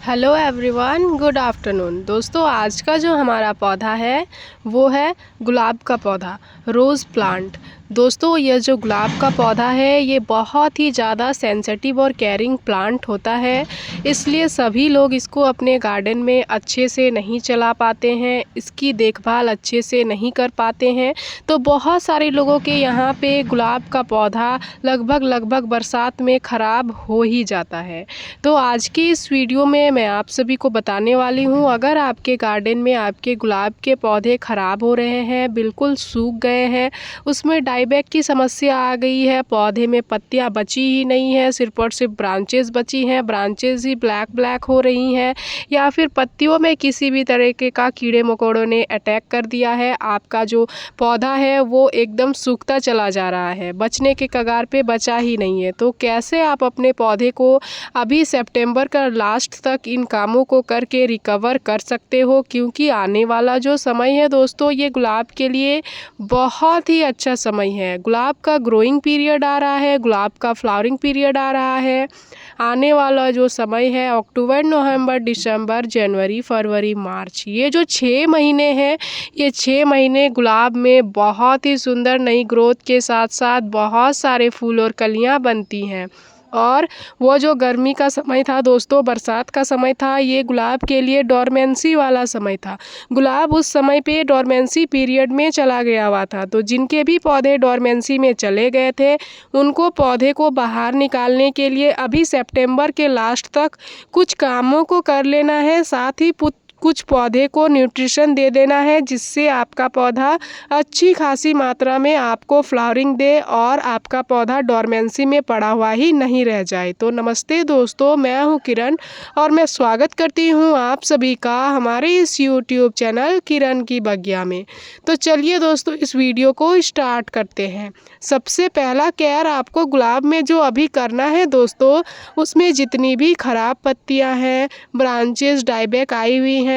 Hello everyone, good afternoon. दोस्तों, आज का जो हमारा पौधा है वो है गुलाब का पौधा, रोज़ प्लांट। दोस्तों, यह जो गुलाब का पौधा है ये बहुत ही ज़्यादा सेंसिटिव और केयरिंग प्लांट होता है, इसलिए सभी लोग इसको अपने गार्डन में अच्छे से नहीं चला पाते हैं, इसकी देखभाल अच्छे से नहीं कर पाते हैं। तो बहुत सारे लोगों के यहाँ पे गुलाब का पौधा लगभग बरसात में ख़राब हो ही जाता है। तो आज की इस वीडियो में मैं आप सभी को बताने वाली हूँ, अगर आपके गार्डन में आपके गुलाब के पौधे ख़राब हो रहे हैं, बिल्कुल सूख गए हैं, उसमें डाईबैक की समस्या आ गई है, पौधे में पत्तियाँ बची ही नहीं है, सिर्फ और सिर्फ ब्रांचेस बची हैं, ब्रांचेस ही ब्लैक हो रही हैं, या फिर पत्तियों में किसी भी तरीके का कीड़े मकोड़ों ने अटैक कर दिया है, आपका जो पौधा है वो एकदम सूखता चला जा रहा है, बचने के कगार पे बचा ही नहीं है। तो कैसे आप अपने पौधे को अभी सितंबर का लास्ट तक इन कामों को करके रिकवर कर सकते हो, क्योंकि आने वाला जो समय है दोस्तों, ये गुलाब के लिए बहुत ही अच्छा समय है। गुलाब का ग्रोइंग पीरियड आ रहा है, गुलाब का फ्लावरिंग पीरियड आ रहा है। आने वाला जो समय है अक्टूबर, नवंबर, दिसंबर, जनवरी, फरवरी, मार्च, ये जो 6 महीने हैं, ये 6 महीने गुलाब में बहुत ही सुंदर नई ग्रोथ के साथ साथ बहुत सारे फूल और कलियां बनती हैं। और वो जो गर्मी का समय था दोस्तों, बरसात का समय था, ये गुलाब के लिए डोरमेंसी वाला समय था। गुलाब उस समय पे डोरमेंसी पीरियड में चला गया हुआ था। तो जिनके भी पौधे डोरमेंसी में चले गए थे, उनको पौधे को बाहर निकालने के लिए अभी सितंबर के लास्ट तक कुछ कामों को कर लेना है, साथ ही कुछ पौधे को न्यूट्रिशन दे देना है, जिससे आपका पौधा अच्छी खासी मात्रा में आपको फ्लावरिंग दे और आपका पौधा डोरमेंसी में पड़ा हुआ ही नहीं रह जाए। तो नमस्ते दोस्तों, मैं हूं किरण और मैं स्वागत करती हूं आप सभी का हमारे इस यूट्यूब चैनल किरण की बगिया में। तो चलिए दोस्तों, इस वीडियो को स्टार्ट करते हैं। सबसे पहला केयर आपको गुलाब में जो अभी करना है दोस्तों, उसमें जितनी भी खराब पत्तियां हैं, ब्रांचेस डाईबैक आई हुई हैं,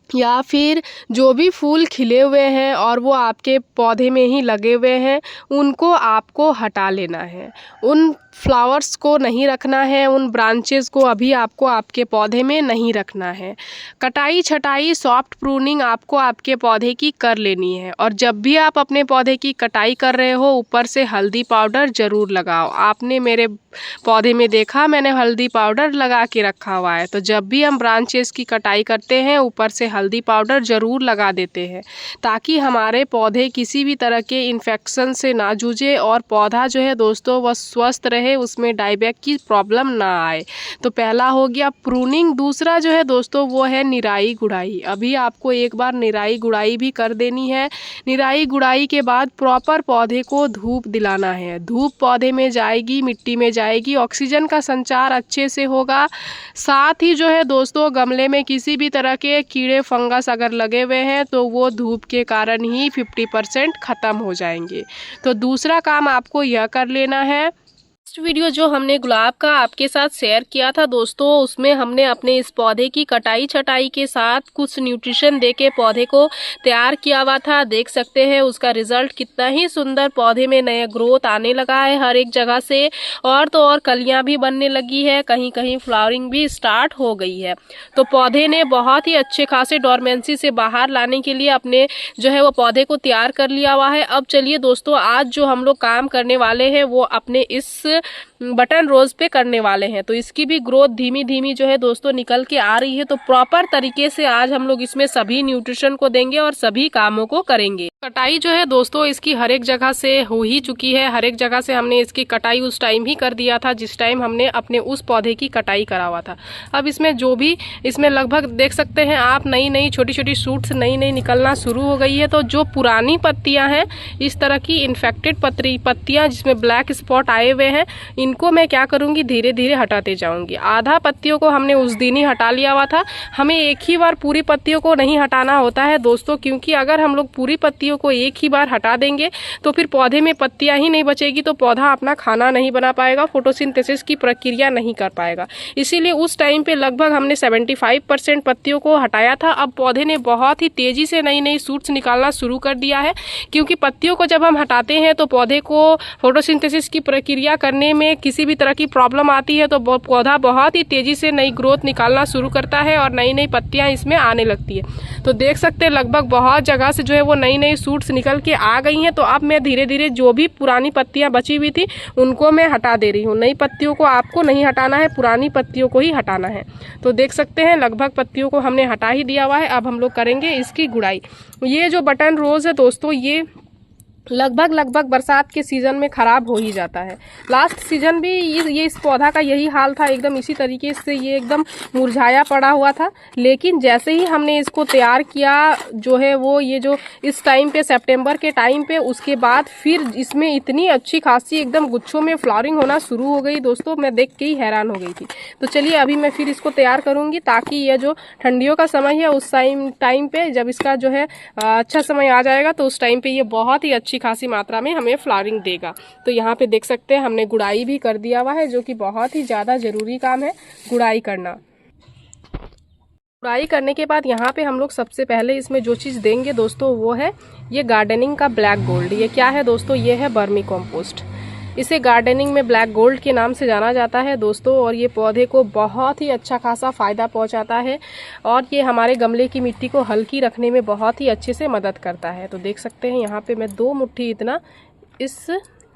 या फिर जो भी फूल खिले हुए हैं और वो आपके पौधे में ही लगे हुए हैं, उनको आपको हटा लेना है। उन फ्लावर्स को नहीं रखना है, उन ब्रांचेस को अभी आपको आपके पौधे में नहीं रखना है। कटाई छटाई, सॉफ्ट प्रूनिंग आपको आपके पौधे की कर लेनी है। और जब भी आप अपने पौधे की कटाई कर रहे हो, ऊपर से हल्दी पाउडर ज़रूर लगाओ। आपने मेरे पौधे में देखा, मैंने हल्दी पाउडर लगा के रखा हुआ है। तो जब भी हम ब्रांचेस की कटाई करते हैं, ऊपर से हल्दी पाउडर ज़रूर लगा देते हैं, ताकि हमारे पौधे किसी भी तरह के इन्फेक्शन से ना जूझे और पौधा जो है दोस्तों वह स्वस्थ रहे, उसमें डाईबैक की प्रॉब्लम ना आए। तो पहला हो गया प्रूनिंग। दूसरा जो है दोस्तों वो है निराई गुड़ाई। अभी आपको एक बार निराई गुड़ाई भी कर देनी है। निराई गुड़ाई के बाद प्रॉपर पौधे को धूप दिलाना है। धूप पौधे में जाएगी, मिट्टी में जाएगी, ऑक्सीजन का संचार अच्छे से होगा। साथ ही जो है दोस्तों, गमले में किसी भी तरह के कीड़े फंगस अगर लगे हुए हैं तो वो धूप के कारण ही 50% ख़त्म हो जाएंगे। तो दूसरा काम आपको यह कर लेना है। वीडियो जो हमने गुलाब का आपके साथ शेयर किया था दोस्तों, उसमें हमने अपने इस पौधे की कटाई छटाई के साथ कुछ न्यूट्रिशन देके पौधे को तैयार किया हुआ था। देख सकते हैं उसका रिजल्ट कितना ही सुंदर, पौधे में नया ग्रोथ आने लगा है हर एक जगह से, और तो और कलियां भी बनने लगी है, कहीं कहीं फ्लावरिंग भी स्टार्ट हो गई है। तो पौधे ने बहुत ही अच्छे खासे डोरमेंसी से बाहर लाने के लिए अपने जो है वो पौधे को तैयार कर लिया हुआ है। अब चलिए दोस्तों, आज जो हम लोग काम करने वाले हैं वो अपने इस बटन रोज पे करने वाले हैं। तो इसकी भी ग्रोथ धीमी धीमी जो है दोस्तों निकल के आ रही है। तो प्रॉपर तरीके से आज हम लोग इसमें सभी न्यूट्रिशन को देंगे और सभी कामों को करेंगे। कटाई जो है दोस्तों इसकी हर एक जगह से हो ही चुकी है। हर एक जगह से हमने इसकी कटाई उस टाइम ही कर दिया था जिस टाइम हमने अपने उस पौधे की कटाई करा हुआ था। अब इसमें जो भी इसमें लगभग देख सकते हैं आप, नई नई छोटी छोटी शूट्स नई निकलना शुरू हो गई है। तो जो पुरानी पत्तियां हैं, इस तरह की इन्फेक्टेड पत्तियां जिसमें ब्लैक स्पॉट आए हुए हैं, इनको मैं क्या करूंगी, धीरे धीरे हटाते जाऊंगी। आधा पत्तियों को हमने उस दिन ही हटा लिया हुआ था। हमें एक ही बार पूरी पत्तियों को नहीं हटाना होता है दोस्तों, क्योंकि अगर हम लोग पूरी पत्तियों को एक ही बार हटा देंगे तो फिर पौधे में पत्तियां ही नहीं बचेगी, तो पौधा अपना खाना नहीं बना पाएगा, फोटोसिंथेसिस की प्रक्रिया नहीं कर पाएगा। इसीलिए उस टाइम पे लगभग हमने 75% पत्तियों को हटाया था। अब पौधे ने बहुत ही तेजी से नई नई शूट्स निकालना शुरू कर दिया है, क्योंकि पत्तियों को जब हम हटाते हैं तो पौधे को फोटोसिंथेसिस की प्रक्रिया करने में किसी भी तरह की प्रॉब्लम आती है तो पौधा बहुत ही तेज़ी से नई ग्रोथ निकालना शुरू करता है और नई नई पत्तियाँ इसमें आने लगती है। तो देख सकते हैं लगभग बहुत जगह से जो है वो नई नई शूट्स निकल के आ गई हैं। तो अब मैं धीरे धीरे जो भी पुरानी पत्तियाँ बची हुई थी उनको मैं हटा दे रही हूँ। नई पत्तियों को आपको नहीं हटाना है, पुरानी पत्तियों को ही हटाना है। तो देख सकते हैं लगभग पत्तियों को हमने हटा ही दिया हुआ है। अब हम लोग करेंगे इसकी गुड़ाई। ये जो बटन रोज़ है दोस्तों, ये लगभग बरसात के सीज़न में ख़राब हो ही जाता है। लास्ट सीज़न भी ये इस पौधा का यही हाल था, एकदम इसी तरीके से ये एकदम मुरझाया पड़ा हुआ था। लेकिन जैसे ही हमने इसको तैयार किया जो है वो ये जो इस टाइम पे सितंबर के टाइम पे, उसके बाद फिर इसमें इतनी अच्छी खासी एकदम गुच्छों में फ्लावरिंग होना शुरू हो गई दोस्तों, मैं देख के ही हैरान हो गई थी। तो चलिए अभी मैं फिर इसको तैयार करूँगी ताकि ये जो ठंडियों का समय है उस टाइम पे जब इसका जो है अच्छा समय आ जाएगा तो उस टाइम पे ये बहुत ही अच्छी खासी मात्रा में हमें फ्लावरिंग देगा। तो यहाँ पे देख सकते हैं हमने गुड़ाई भी कर दिया हुआ है, जो कि बहुत ही ज़्यादा ज़रूरी काम है गुड़ाई करना। गुड़ाई करने के बाद यहाँ पे हम लोग सबसे पहले इसमें जो चीज़ देंगे दोस्तों वो है ये गार्डनिंग का ब्लैक गोल्ड। ये क्या है दोस्तों? ये है वर्मी कॉम्पोस्ट। इसे गार्डनिंग में ब्लैक गोल्ड के नाम से जाना जाता है दोस्तों, और ये पौधे को बहुत ही अच्छा खासा फ़ायदा पहुंचाता है और ये हमारे गमले की मिट्टी को हल्की रखने में बहुत ही अच्छे से मदद करता है। तो देख सकते हैं यहाँ पे मैं 2 मुट्ठी इतना इस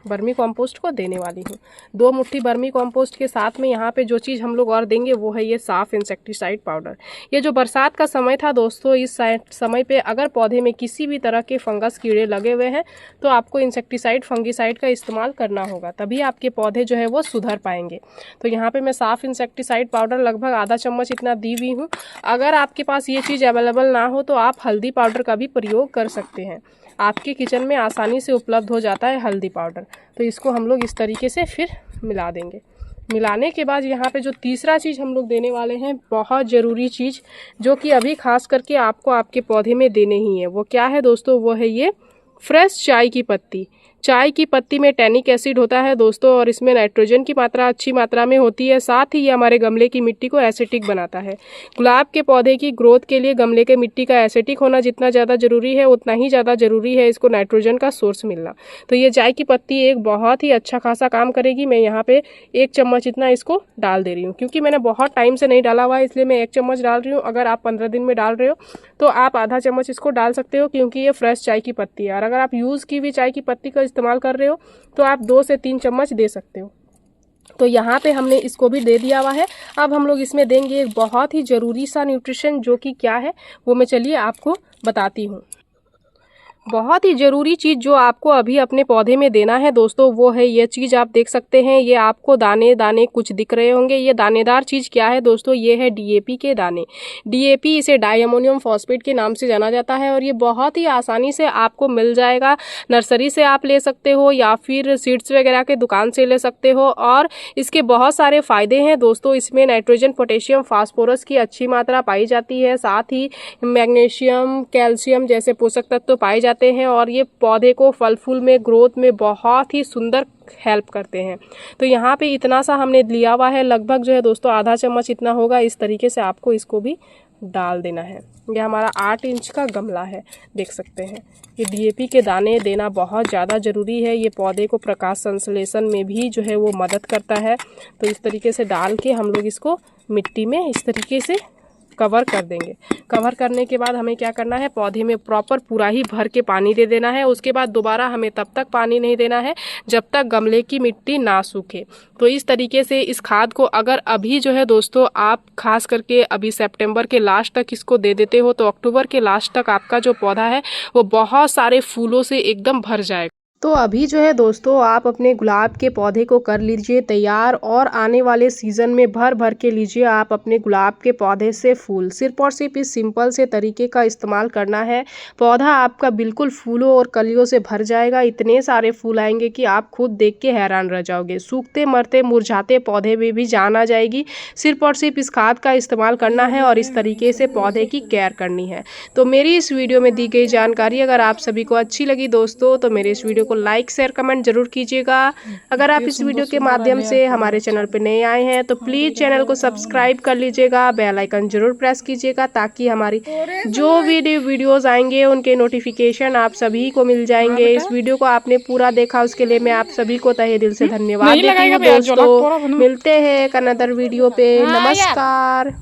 वर्मी कॉम्पोस्ट को देने वाली हूँ। 2 मुट्ठी वर्मी कॉम्पोस्ट के साथ में यहाँ पे जो चीज़ हम लोग और देंगे वो है ये साफ इंसेक्टिसाइड पाउडर। ये जो बरसात का समय था दोस्तों, इस समय पे अगर पौधे में किसी भी तरह के फंगस कीड़े लगे हुए हैं तो आपको इंसेक्टिसाइड फंगिसाइड का इस्तेमाल करना होगा, तभी आपके पौधे जो है वो सुधर पाएंगे। तो यहाँ पे मैं साफ इंसेक्टिसाइड पाउडर लगभग आधा चम्मच इतना दी हुई हूँ। अगर आपके पास ये चीज़ अवेलेबल ना हो तो आप हल्दी पाउडर का भी प्रयोग कर सकते हैं। आपके किचन में आसानी से उपलब्ध हो जाता है हल्दी पाउडर। तो इसको हम लोग इस तरीके से फिर मिला देंगे। मिलाने के बाद यहाँ पे जो तीसरा चीज़ हम लोग देने वाले हैं, बहुत ज़रूरी चीज़ जो कि अभी खास करके आपको आपके पौधे में देने ही है, वो क्या है दोस्तों? वो है ये फ्रेश चाय की पत्ती। चाय की पत्ती में टैनिक एसिड होता है दोस्तों, और इसमें नाइट्रोजन की मात्रा अच्छी मात्रा में होती है। साथ ही ये हमारे गमले की मिट्टी को एसिटिक बनाता है। गुलाब के पौधे की ग्रोथ के लिए गमले के मिट्टी का एसिटिक होना जितना ज़्यादा ज़रूरी है उतना ही ज़्यादा ज़रूरी है इसको नाइट्रोजन का सोर्स मिलना। तो ये चाय की पत्ती एक बहुत ही अच्छा खासा काम करेगी। मैं यहाँ पे 1 चम्मच इतना इसको डाल दे रही हूँ, क्योंकि मैंने बहुत टाइम से नहीं डाला हुआ है इसलिए मैं 1 चम्मच डाल रही हूँ। अगर आप 15 दिन में डाल रहे हो तो आप आधा चम्मच इसको डाल सकते हो, क्योंकि ये फ्रेश चाय की पत्ती है। और अगर आप यूज़ की हुई चाय की पत्ती का इस्तेमाल कर रहे हो तो आप 2 से 3 चम्मच दे सकते हो। तो यहाँ पे हमने इसको भी दे दिया हुआ है। अब हम लोग इसमें देंगे एक बहुत ही ज़रूरी सा न्यूट्रिशन, जो कि क्या है वो मैं चलिए आपको बताती हूँ। बहुत ही ज़रूरी चीज़ जो आपको अभी अपने पौधे में देना है दोस्तों, वो है ये चीज़। आप देख सकते हैं ये आपको दाने दाने कुछ दिख रहे होंगे। ये दानेदार चीज़ क्या है दोस्तों? ये है DAP के दाने। DAP इसे डाई अमोनियम फॉस्फेट के नाम से जाना जाता है, और ये बहुत ही आसानी से आपको मिल जाएगा। नर्सरी से आप ले सकते हो या फिर सीड्स वगैरह के दुकान से ले सकते हो, और इसके बहुत सारे फ़ायदे हैं दोस्तों। इसमें नाइट्रोजन, पोटेशियम, फास्फोरस की अच्छी मात्रा पाई जाती है। साथ ही मैग्नीशियम, कैल्शियम जैसे पोषक तत्व पाए जाते हैं, और ये पौधे को फल फूल में, ग्रोथ में बहुत ही सुंदर हेल्प करते हैं। तो यहाँ पे इतना सा हमने लिया हुआ है, लगभग जो है दोस्तों आधा चम्मच इतना होगा। इस तरीके से आपको इसको भी डाल देना है। ये हमारा 8 इंच का गमला है, देख सकते हैं। ये DAP के दाने देना बहुत ज़्यादा ज़रूरी है। ये पौधे को प्रकाश संश्लेषण में भी जो है वो मदद करता है। तो इस तरीके से डाल के हम लोग इसको मिट्टी में इस तरीके से कवर कर देंगे। कवर करने के बाद हमें क्या करना है, पौधे में प्रॉपर पूरा ही भर के पानी दे देना है। उसके बाद दोबारा हमें तब तक पानी नहीं देना है जब तक गमले की मिट्टी ना सूखे। तो इस तरीके से इस खाद को अगर अभी जो है दोस्तों आप खास करके अभी सितंबर के लास्ट तक इसको दे देते हो तो अक्टूबर के लास्ट तक आपका जो पौधा है वो बहुत सारे फूलों से एकदम भर जाएगा। तो अभी जो है दोस्तों आप अपने गुलाब के पौधे को कर लीजिए तैयार, और आने वाले सीज़न में भर भर के लीजिए आप अपने गुलाब के पौधे से फूल। सिर्फ और सिर्फ इस सिंपल से तरीके का इस्तेमाल करना है, पौधा आपका बिल्कुल फूलों और कलियों से भर जाएगा। इतने सारे फूल आएंगे कि आप खुद देख के हैरान रह जाओगे। सूखते मरते मुरझाते पौधे में भी जान आ जाएगी। सिर्फ और सिर्फ इस खाद का इस्तेमाल करना है और इस तरीके से पौधे की केयर करनी है। तो मेरी इस वीडियो में दी गई जानकारी अगर आप सभी को अच्छी लगी दोस्तों, तो मेरे इस वीडियो को लाइक शेयर कमेंट जरूर कीजिएगा। अगर आप इस वीडियो के माध्यम से हमारे चैनल पर नए आए हैं तो प्लीज़ चैनल को सब्सक्राइब कर लीजिएगा, बेल आइकन जरूर प्रेस कीजिएगा ताकि हमारी जो भी वीडियोज़ आएंगे उनके नोटिफिकेशन आप सभी को मिल जाएंगे। इस वीडियो को आपने पूरा देखा उसके लिए मैं आप सभी को तहे दिल से धन्यवाद देती हूँ। दोस्तों मिलते हैं एक अनदर वीडियो पे। नमस्कार।